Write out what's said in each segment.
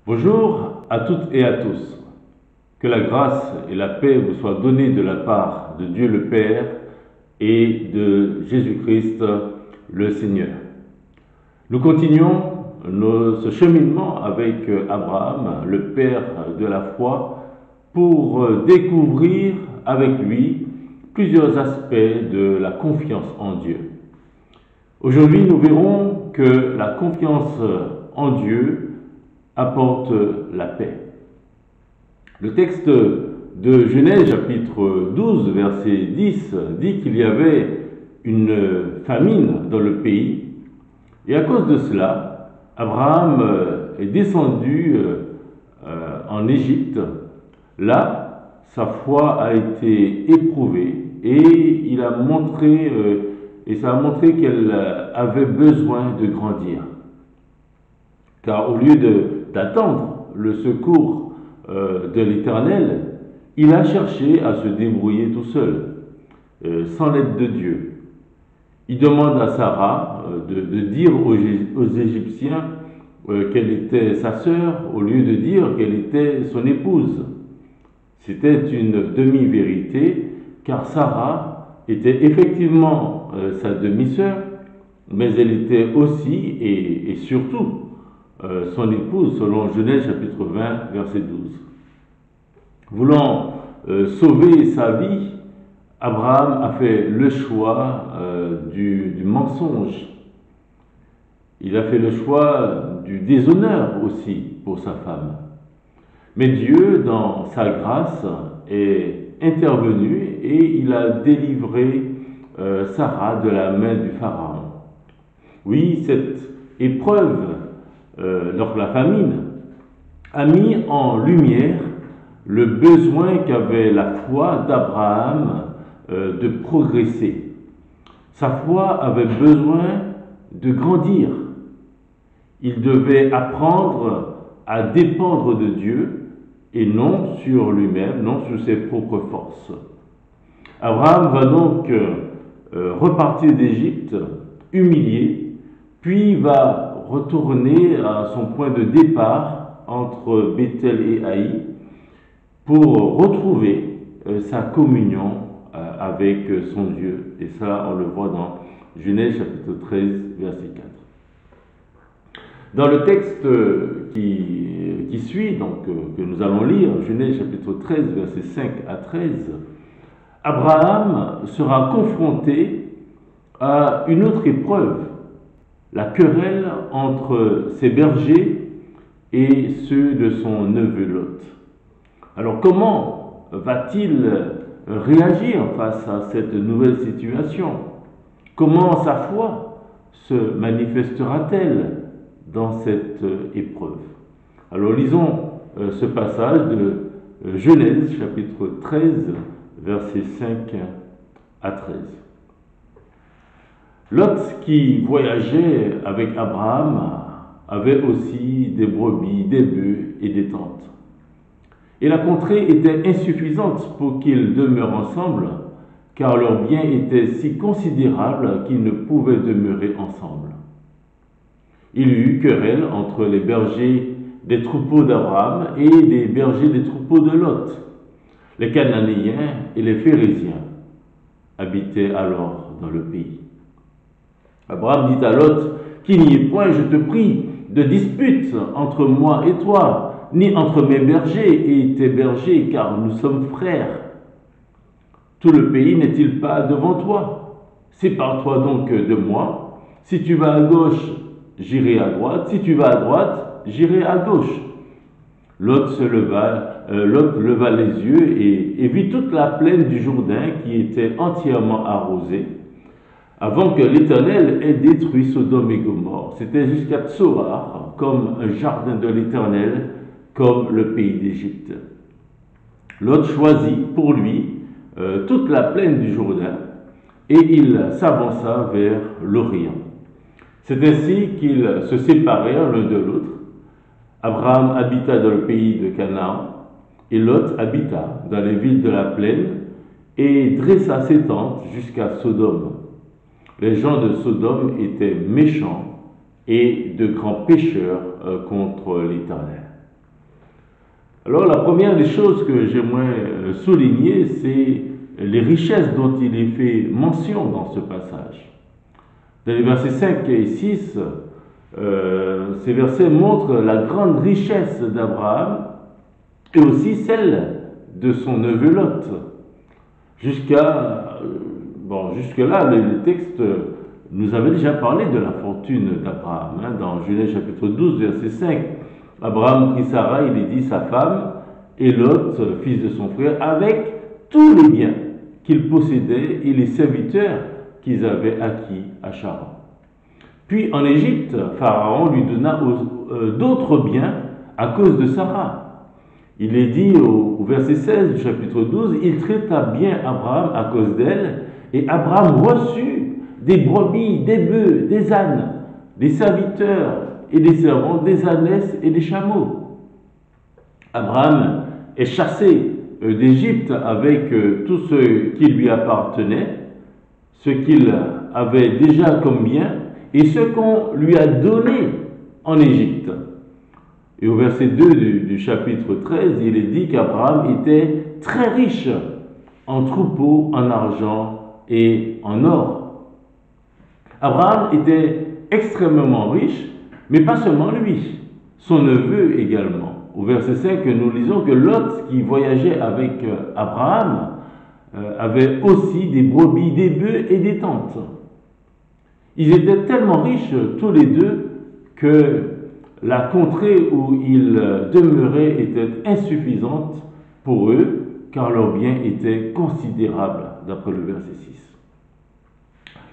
Bonjour à toutes et à tous. Que la grâce et la paix vous soient données de la part de Dieu le Père et de Jésus-Christ le Seigneur. Nous continuons ce cheminement avec Abraham, le père de la foi, pour découvrir avec lui plusieurs aspects de la confiance en Dieu. Aujourd'hui, nous verrons que la confiance en Dieu apporte la paix. Le texte de Genèse chapitre 12 verset 10 dit qu'il y avait une famine dans le pays et à cause de cela, Abraham est descendu en Égypte. Là, sa foi a été éprouvée et ça a montré qu'elle avait besoin de grandir. Car au lieu d'attendre le secours de l'Éternel, il a cherché à se débrouiller tout seul, sans l'aide de Dieu. Il demande à Sarah de dire aux Égyptiens qu'elle était sa sœur au lieu de dire qu'elle était son épouse. C'était une demi-vérité, car Sarah était effectivement sa demi-sœur, mais elle était aussi et surtout son épouse, selon Genèse chapitre 20, verset 12. Voulant sauver sa vie, Abraham a fait le choix du mensonge. Il a fait le choix du déshonneur aussi pour sa femme. Mais Dieu, dans sa grâce, est intervenu et il a délivré Sarah de la main du Pharaon. Oui, cette épreuve donc la famine, a mis en lumière le besoin qu'avait la foi d'Abraham de progresser. Sa foi avait besoin de grandir. Il devait apprendre à dépendre de Dieu et non sur lui-même, non sur ses propres forces. Abraham va donc repartir d'Égypte humilié, puis va retourner à son point de départ entre Bethel et Haï pour retrouver sa communion avec son Dieu. Et ça, on le voit dans Genèse chapitre 13, verset 4. Dans le texte qui suit, donc que nous allons lire, Genèse chapitre 13, verset 5 à 13, Abraham sera confronté à une autre épreuve, la querelle entre ses bergers et ceux de son neveu Lot. Alors comment va-t-il réagir face à cette nouvelle situation? Comment sa foi se manifestera-t-elle dans cette épreuve? Alors lisons ce passage de Genèse chapitre 13, versets 5 à 13. Lot, qui voyageait avec Abraham, avait aussi des brebis, des bœufs et des tentes. Et la contrée était insuffisante pour qu'ils demeurent ensemble, car leurs biens étaient si considérables qu'ils ne pouvaient demeurer ensemble. Il y eut querelle entre les bergers des troupeaux d'Abraham et les bergers des troupeaux de Lot. Les Cananéens et les Phéréziens habitaient alors dans le pays. Abraham dit à Lot, qu'il n'y ait point, je te prie, de dispute entre moi et toi, ni entre mes bergers et tes bergers, car nous sommes frères. Tout le pays n'est-il pas devant toi? Sépare-toi donc de moi. Si tu vas à gauche, j'irai à droite. Si tu vas à droite, j'irai à gauche. Lot leva les yeux et vit toute la plaine du Jourdain qui était entièrement arrosée, avant que l'Éternel ait détruit Sodome et Gomorrhe. C'était jusqu'à Tsoar, comme un jardin de l'Éternel, comme le pays d'Égypte. Lot choisit pour lui toute la plaine du Jourdain, et il s'avança vers l'Orient. C'est ainsi qu'ils se séparèrent l'un de l'autre. Abraham habita dans le pays de Canaan, et Lot habita dans les villes de la plaine, et dressa ses tentes jusqu'à Sodome. Les gens de Sodome étaient méchants et de grands pécheurs contre l'Éternel. Alors la première des choses que j'aimerais souligner, c'est les richesses dont il est fait mention dans ce passage. Dans les versets 5 et 6, ces versets montrent la grande richesse d'Abraham et aussi celle de son neveu Lot. Jusque-là, le texte nous avait déjà parlé de la fortune d'Abraham. Dans Genèse chapitre 12, verset 5, Abraham prit Sarah, il est dit sa femme, et Lot, fils de son frère, avec tous les biens qu'il possédait et les serviteurs qu'ils avaient acquis à Charan. Puis en Égypte, Pharaon lui donna d'autres biens à cause de Sarah. Il est dit au verset 16 du chapitre 12, il traita bien Abraham à cause d'elle, et Abraham reçut des brebis, des bœufs, des ânes, des serviteurs et des servants, des ânesses et des chameaux. Abraham est chassé d'Égypte avec tout ce qui lui appartenait, ce qu'il avait déjà comme bien, et ce qu'on lui a donné en Égypte. Et au verset 2 du chapitre 13, il est dit qu'Abraham était très riche en troupeaux, en argent et en or. Abraham était extrêmement riche, mais pas seulement lui, son neveu également. Au verset 5, nous lisons que Lot, qui voyageait avec Abraham, avait aussi des brebis, des bœufs et des tentes. Ils étaient tellement riches tous les deux que la contrée où ils demeuraient était insuffisante pour eux, car leurs biens étaient considérables, d'après le verset 6.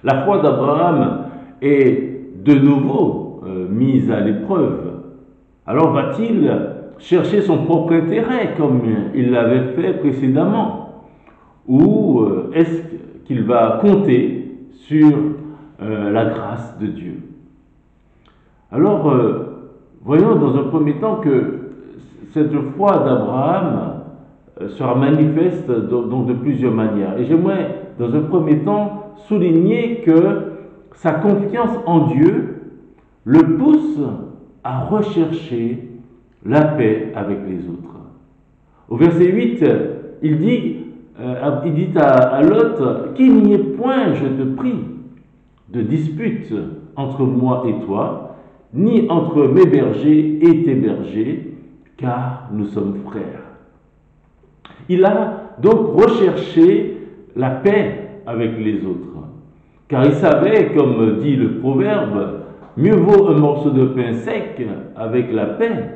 La foi d'Abraham est de nouveau mise à l'épreuve. Alors va-t-il chercher son propre intérêt comme il l'avait fait précédemment? Ou est-ce qu'il va compter sur la grâce de Dieu? Alors, voyons dans un premier temps que cette foi d'Abraham sera manifeste donc de plusieurs manières. Et j'aimerais dans un premier temps souligner que sa confiance en Dieu le pousse à rechercher la paix avec les autres. Au verset 8, il dit à Lot, qu'il n'y ait point, je te prie, de dispute entre moi et toi, ni entre mes bergers et tes bergers, car nous sommes frères. Il a donc recherché la paix avec les autres, car il savait, comme dit le proverbe, mieux vaut un morceau de pain sec avec la paix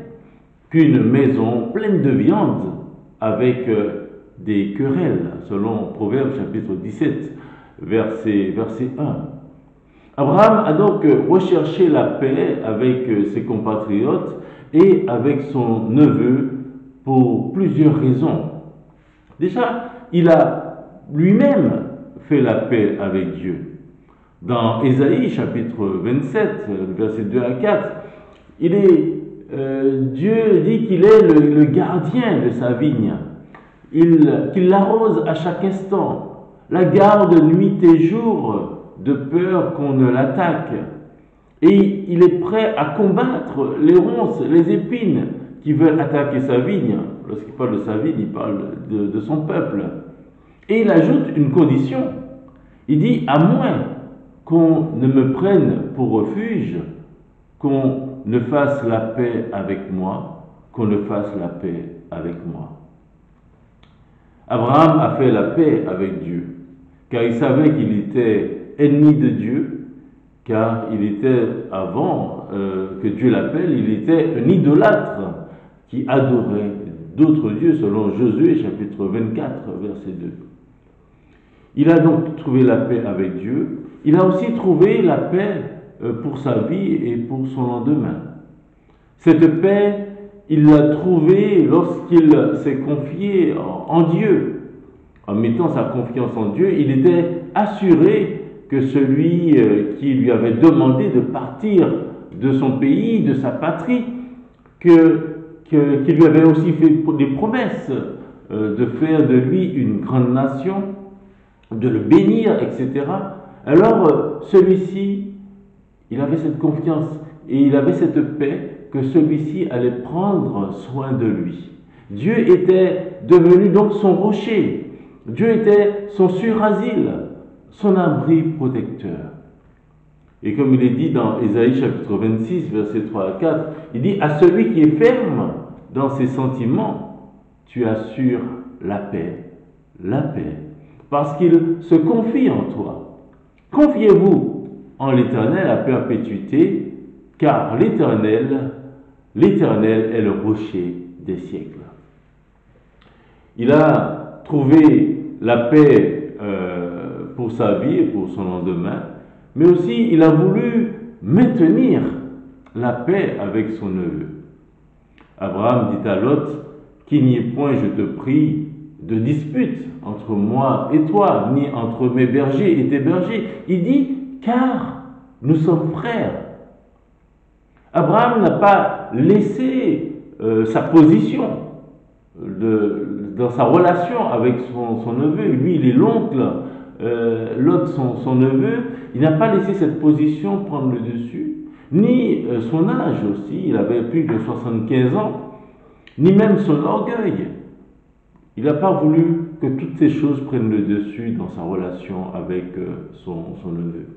qu'une maison pleine de viande avec des querelles, selon Proverbe chapitre 17, verset 1. Abraham a donc recherché la paix avec ses compatriotes et avec son neveu pour plusieurs raisons. Déjà, il a lui-même fait la paix avec Dieu. Dans Ésaïe chapitre 27, versets 2 à 4, Dieu dit qu'il est le gardien de sa vigne, qu'il l'arrose à chaque instant, la garde nuit et jour, de peur qu'on ne l'attaque. Et il est prêt à combattre les ronces, les épines qui veulent attaquer sa vigne. Lorsqu'il parle de sa vigne, il parle de son peuple. Et il ajoute une condition. Il dit, à moins qu'on ne me prenne pour refuge, qu'on ne fasse la paix avec moi, qu'on ne fasse la paix avec moi. Abraham a fait la paix avec Dieu, car il savait qu'il était ennemi de Dieu, car il était, avant que Dieu l'appelle, il était un idolâtre qui adorait d'autres dieux, selon Josué chapitre 24, verset 2. Il a donc trouvé la paix avec Dieu. Il a aussi trouvé la paix pour sa vie et pour son lendemain. Cette paix, il l'a trouvée lorsqu'il s'est confié en Dieu. En mettant sa confiance en Dieu, il était assuré que celui qui lui avait demandé de partir de son pays, de sa patrie, qui lui avait aussi fait des promesses de faire de lui une grande nation, de le bénir, etc. Alors celui-ci, il avait cette confiance et il avait cette paix que celui-ci allait prendre soin de lui. Dieu était devenu donc son rocher. Dieu était son sûr asile, son abri protecteur. Et comme il est dit dans Ésaïe chapitre 26, versets 3 à 4, il dit « À celui qui est ferme dans ses sentiments, tu assures la paix, parce qu'il se confie en toi. Confiez-vous en l'Éternel à perpétuité, car l'Éternel est le rocher des siècles. » Il a trouvé la paix pour sa vie et pour son lendemain, mais aussi il a voulu maintenir la paix avec son neveu. Abraham dit à Lot, qu'il n'y ait point, je te prie, de dispute entre moi et toi, ni entre mes bergers et tes bergers. Il dit, car nous sommes frères. Abraham n'a pas laissé sa position dans sa relation avec son neveu. Lui, il est l'oncle, Lot, son neveu. Il n'a pas laissé cette position prendre le dessus, ni son âge aussi. Il avait plus de 75 ans, ni même son orgueil. Il n'a pas voulu que toutes ces choses prennent le dessus dans sa relation avec son neveu.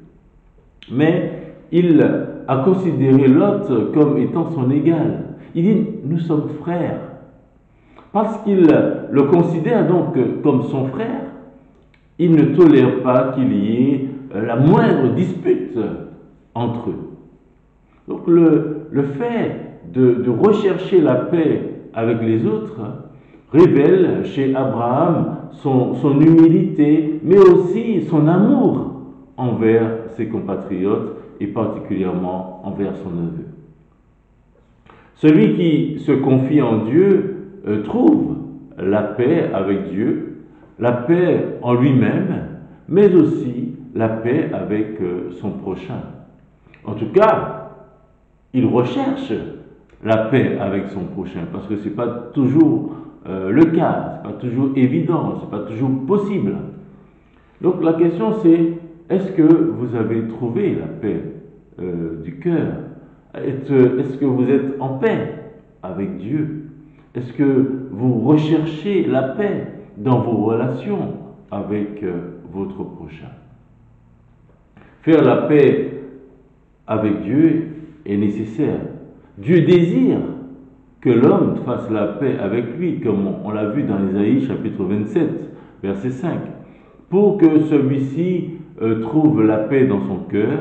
Mais il a considéré Lot comme étant son égal. Il dit, nous sommes frères. Parce qu'il le considère donc comme son frère, il ne tolère pas qu'il y ait la moindre dispute entre eux. Donc le fait de rechercher la paix avec les autres révèle chez Abraham son humilité, mais aussi son amour envers ses compatriotes et particulièrement envers son neveu. Celui qui se confie en Dieu trouve la paix avec Dieu, la paix en lui-même, mais aussi la paix avec son prochain. En tout cas, il recherche la paix avec son prochain, parce que ce n'est pas toujours le cas, ce n'est pas toujours évident, ce n'est pas toujours possible. Donc la question c'est, est-ce que vous avez trouvé la paix du cœur? Est-ce que vous êtes en paix avec Dieu? Est-ce que vous recherchez la paix dans vos relations avec votre prochain? Faire la paix avec Dieu est nécessaire. Dieu désire que l'homme fasse la paix avec lui, comme on l'a vu dans Ésaïe chapitre 27, verset 5, pour que celui-ci trouve la paix dans son cœur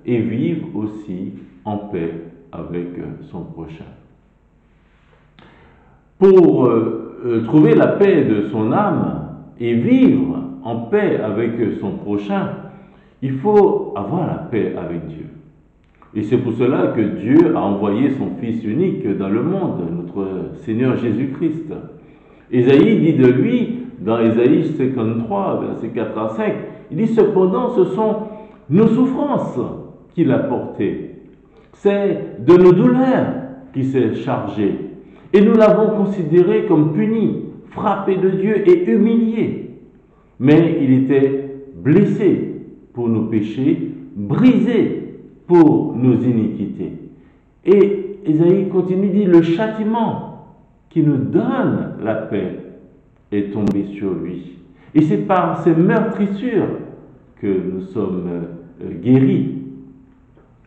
et vive aussi en paix avec son prochain. Pour trouver la paix de son âme et vivre en paix avec son prochain, il faut avoir la paix avec Dieu. Et c'est pour cela que Dieu a envoyé son Fils unique dans le monde, notre Seigneur Jésus-Christ. Ésaïe dit de lui, dans Ésaïe 53, versets 4 à 5, il dit « Cependant, ce sont nos souffrances qu'il a portées. C'est de nos douleurs qu'il s'est chargé. Et nous l'avons considéré comme puni, frappé de Dieu et humilié. Mais il était blessé pour nos péchés, brisé pour nos iniquités. » Et Ésaïe continue, dit, le châtiment qui nous donne la paix est tombé sur lui. Et c'est par ces meurtrissures que nous sommes guéris.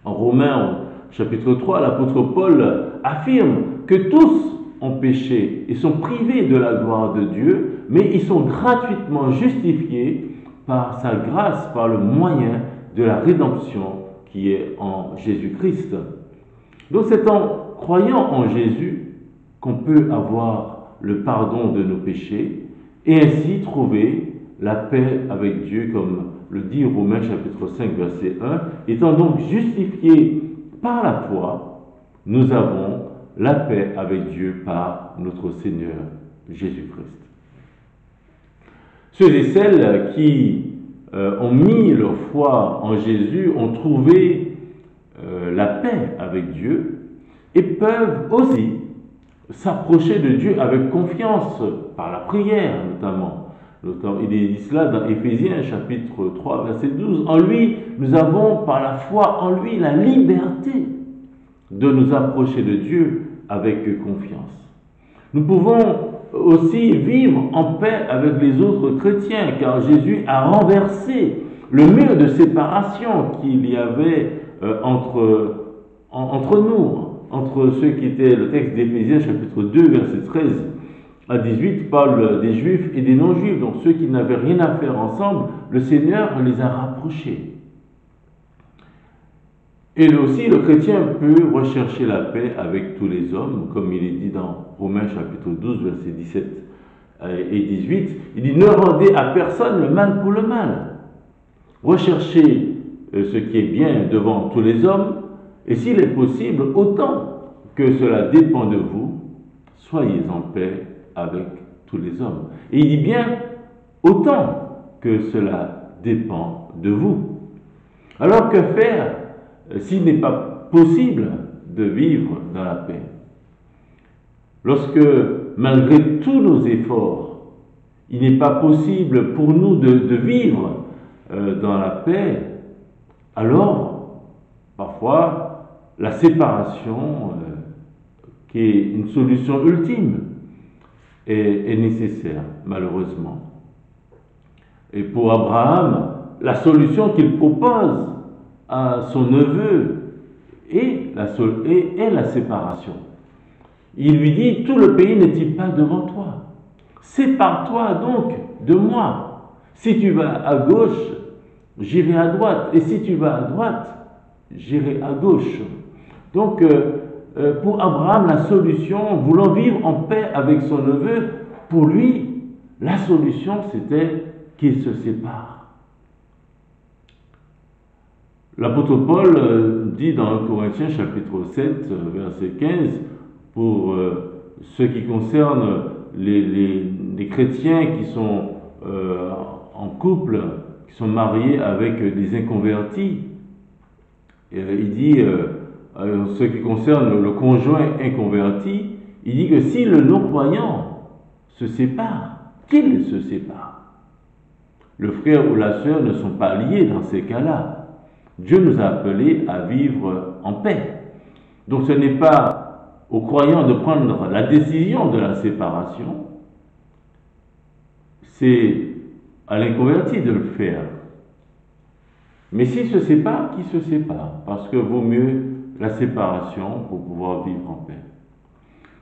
En Romains, chapitre 3, l'apôtre Paul affirme que tous ont péché et sont privés de la gloire de Dieu, mais ils sont gratuitement justifiés par sa grâce, par le moyen de la rédemption qui est en Jésus-Christ. Donc c'est en croyant en Jésus qu'on peut avoir le pardon de nos péchés et ainsi trouver la paix avec Dieu, comme le dit Romains chapitre 5 verset 1. Étant donc justifiés par la foi, nous avons la paix avec Dieu par notre Seigneur Jésus-Christ. Ceux et celles qui ont mis leur foi en Jésus ont trouvé la paix avec Dieu et peuvent aussi s'approcher de Dieu avec confiance par la prière notamment. Il est dit cela dans Éphésiens chapitre 3 verset 12. En lui, nous avons par la foi en lui la liberté de nous approcher de Dieu avec confiance. Nous pouvons aussi vivre en paix avec les autres chrétiens, car Jésus a renversé le mur de séparation qu'il y avait entre nous, entre ceux qui étaient, le texte d'Éphésiens chapitre 2, verset 13 à 18, parle des Juifs et des non-Juifs, donc ceux qui n'avaient rien à faire ensemble, le Seigneur les a rapprochés. Et aussi, le chrétien peut rechercher la paix avec tous les hommes, comme il est dit dans Romains chapitre 12, versets 17 et 18. Il dit, ne rendez à personne le mal pour le mal. Recherchez ce qui est bien devant tous les hommes, et s'il est possible, autant que cela dépend de vous, soyez en paix avec tous les hommes. Et il dit bien, autant que cela dépend de vous. Alors que faire s'il n'est pas possible de vivre dans la paix? Lorsque, malgré tous nos efforts, il n'est pas possible pour nous de vivre dans la paix, alors, parfois, la séparation, qui est une solution ultime, est nécessaire, malheureusement. Et pour Abraham, la solution qu'il propose à son neveu est la séparation. Il lui dit, tout le pays n'est-il pas devant toi? Sépare-toi donc de moi. Si tu vas à gauche, j'irai à droite. Et si tu vas à droite, j'irai à gauche. Donc, pour Abraham, la solution, voulant vivre en paix avec son neveu, pour lui, la solution, c'était qu'il se sépare. L'apôtre Paul dit dans 1 Corinthiens chapitre 7, verset 15, pour ce qui concerne les chrétiens qui sont en couple, qui sont mariés avec des inconvertis, il dit, ce qui concerne le conjoint inconverti, il dit que si le non-croyant se sépare, qu'il se sépare. Le frère ou la sœur ne sont pas liés dans ces cas-là. Dieu nous a appelés à vivre en paix. Donc ce n'est pas aux croyants de prendre la décision de la séparation, c'est à l'inconverti de le faire. Mais s'il se sépare, qu'il se sépare, parce que vaut mieux la séparation pour pouvoir vivre en paix.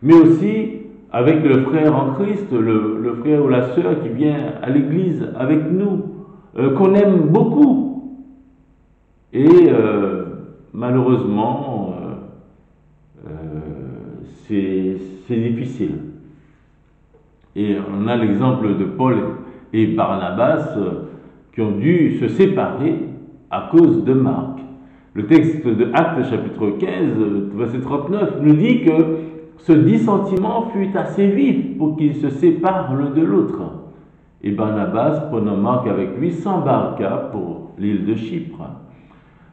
Mais aussi avec le frère en Christ, le frère ou la sœur qui vient à l'église avec nous, qu'on aime beaucoup. Et malheureusement, c'est difficile. Et on a l'exemple de Paul et Barnabas qui ont dû se séparer à cause de Marc. Le texte de Actes chapitre 15, verset 39, nous dit que ce dissentiment fut assez vif pour qu'ils se séparent l'un de l'autre. Et Barnabas, prenant Marc avec lui, s'embarqua pour l'île de Chypre.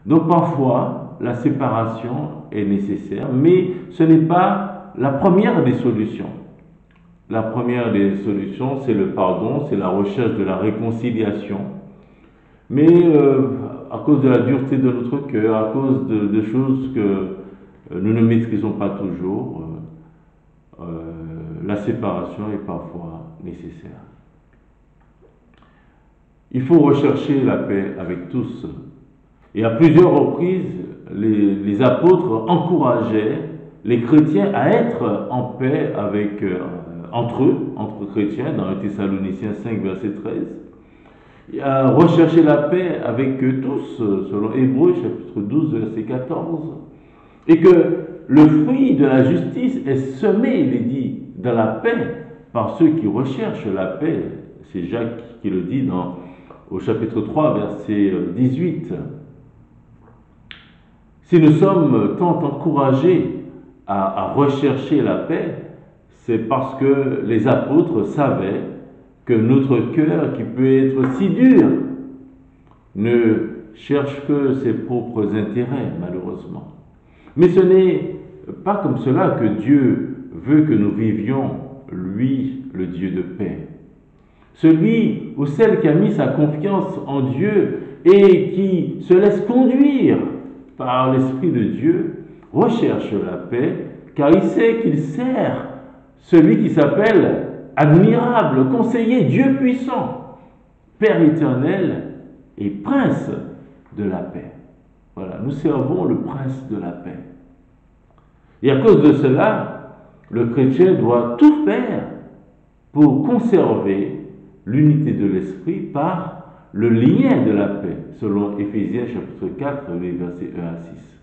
Donc parfois, la séparation est nécessaire, mais ce n'est pas la première des solutions. La première des solutions, c'est le pardon, c'est la recherche de la réconciliation. Mais à cause de la dureté de notre cœur, à cause de choses que nous ne maîtrisons pas toujours, la séparation est parfois nécessaire. Il faut rechercher la paix avec tous. Et à plusieurs reprises, les apôtres encourageaient les chrétiens à être en paix entre eux, entre chrétiens, dans 1 Thessaloniciens 5, verset 13, et à rechercher la paix avec eux tous, selon Hébreux chapitre 12, verset 14, et que le fruit de la justice est semé, il est dit, dans la paix par ceux qui recherchent la paix. C'est Jacques qui le dit au chapitre 3, verset 18. Si nous sommes tant encouragés à rechercher la paix, c'est parce que les apôtres savaient que notre cœur, qui peut être si dur, ne cherche que ses propres intérêts, malheureusement. Mais ce n'est pas comme cela que Dieu veut que nous vivions, lui, le Dieu de paix. Celui ou celle qui a mis sa confiance en Dieu et qui se laisse conduire par l'Esprit de Dieu recherche la paix, car il sait qu'il sert celui qui s'appelle admirable, conseiller, Dieu puissant, Père éternel et prince de la paix. Voilà, nous servons le prince de la paix. Et à cause de cela, le chrétien doit tout faire pour conserver l'unité de l'esprit par le lien de la paix, selon Éphésiens chapitre 4, les versets 1 à 6.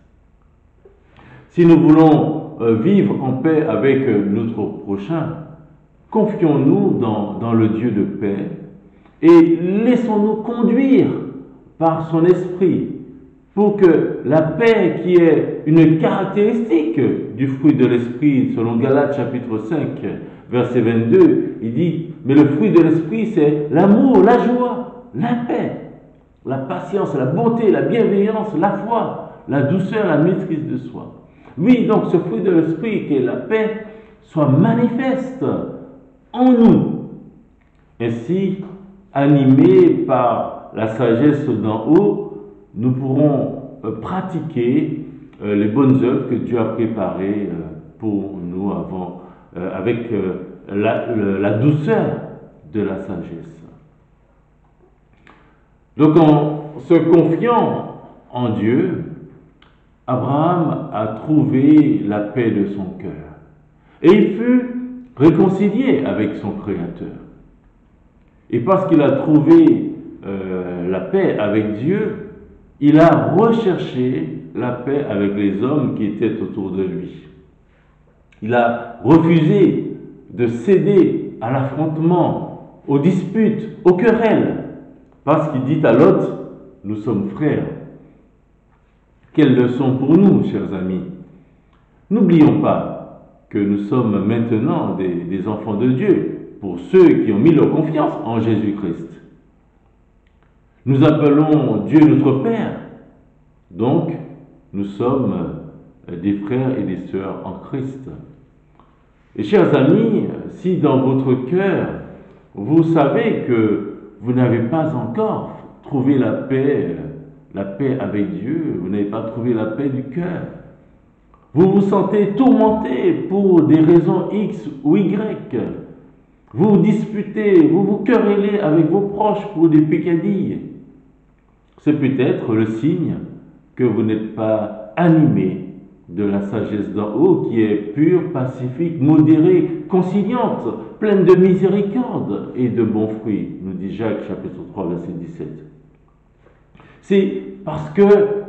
Si nous voulons vivre en paix avec notre prochain, confions-nous dans le Dieu de paix et laissons-nous conduire par son esprit pour que la paix, qui est une caractéristique du fruit de l'esprit, selon Galates chapitre 5, verset 22, il dit, mais le fruit de l'esprit, c'est l'amour, la joie, la paix, la patience, la bonté, la bienveillance, la foi, la douceur, la maîtrise de soi. Oui, donc ce fruit de l'esprit, qui est la paix, soit manifeste en nous. Ainsi, animés par la sagesse d'en haut, nous pourrons pratiquer les bonnes œuvres que Dieu a préparées pour nous avec la douceur de la sagesse. Donc en se confiant en Dieu, Abraham a trouvé la paix de son cœur et il fut réconcilié avec son Créateur. Et parce qu'il a trouvé la paix avec Dieu, il a recherché la paix avec les hommes qui étaient autour de lui. Il a refusé de céder à l'affrontement, aux disputes, aux querelles, parce qu'il dit à Lot, nous sommes frères. Quelle leçon pour nous, chers amis. N'oublions pas que nous sommes maintenant des enfants de Dieu, pour ceux qui ont mis leur confiance en Jésus-Christ. Nous appelons Dieu notre Père, donc nous sommes des frères et des sœurs en Christ. Et chers amis, si dans votre cœur, vous savez que vous n'avez pas encore trouvé la paix avec Dieu, vous n'avez pas trouvé la paix du cœur, vous vous sentez tourmenté pour des raisons X ou Y, vous vous disputez, vous vous querellez avec vos proches pour des peccadilles, c'est peut-être le signe que vous n'êtes pas animé de la sagesse d'en haut qui est pure, pacifique, modérée, conciliante, pleine de miséricorde et de bons fruits, nous dit Jacques chapitre 3 verset 17. C'est parce que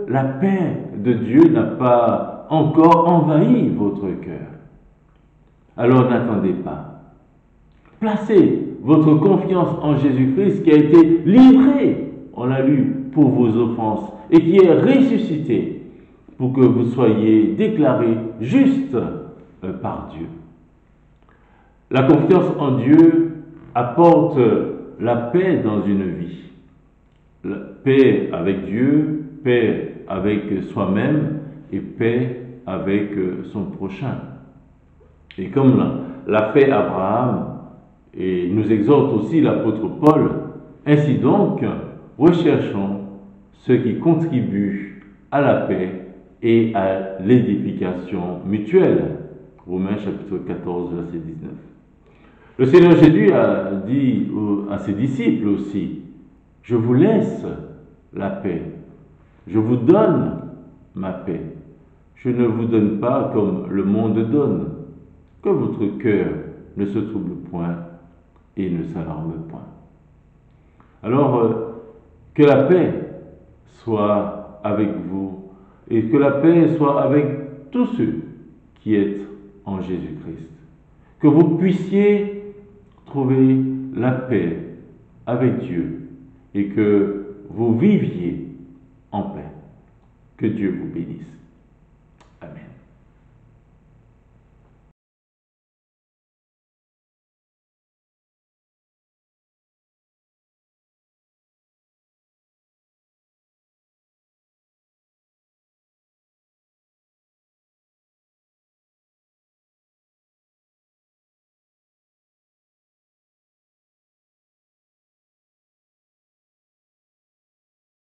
la paix de Dieu n'a pas encore envahi votre cœur. Alors n'attendez pas. Placez votre confiance en Jésus-Christ qui a été livré, on l'a lu, pour vos offenses et qui est ressuscité pour que vous soyez déclarés justes par Dieu. La confiance en Dieu apporte la paix dans une vie. La paix avec Dieu, paix avec soi-même et paix avec son prochain. Et comme l'a fait Abraham, et nous exhorte aussi l'apôtre Paul, ainsi donc, recherchons ce qui contribue à la paix et à l'édification mutuelle. Romains chapitre 14, verset 19. Le Seigneur Jésus a dit à ses disciples aussi, « Je vous laisse la paix, je vous donne ma paix. Je ne vous donne pas comme le monde donne, que votre cœur ne se trouble point et ne s'alarme point. » Alors, que la paix soit avec vous et que la paix soit avec tous ceux qui êtes en Jésus-Christ. Que vous puissiez trouver la paix avec Dieu et que vous viviez en paix. Que Dieu vous bénisse.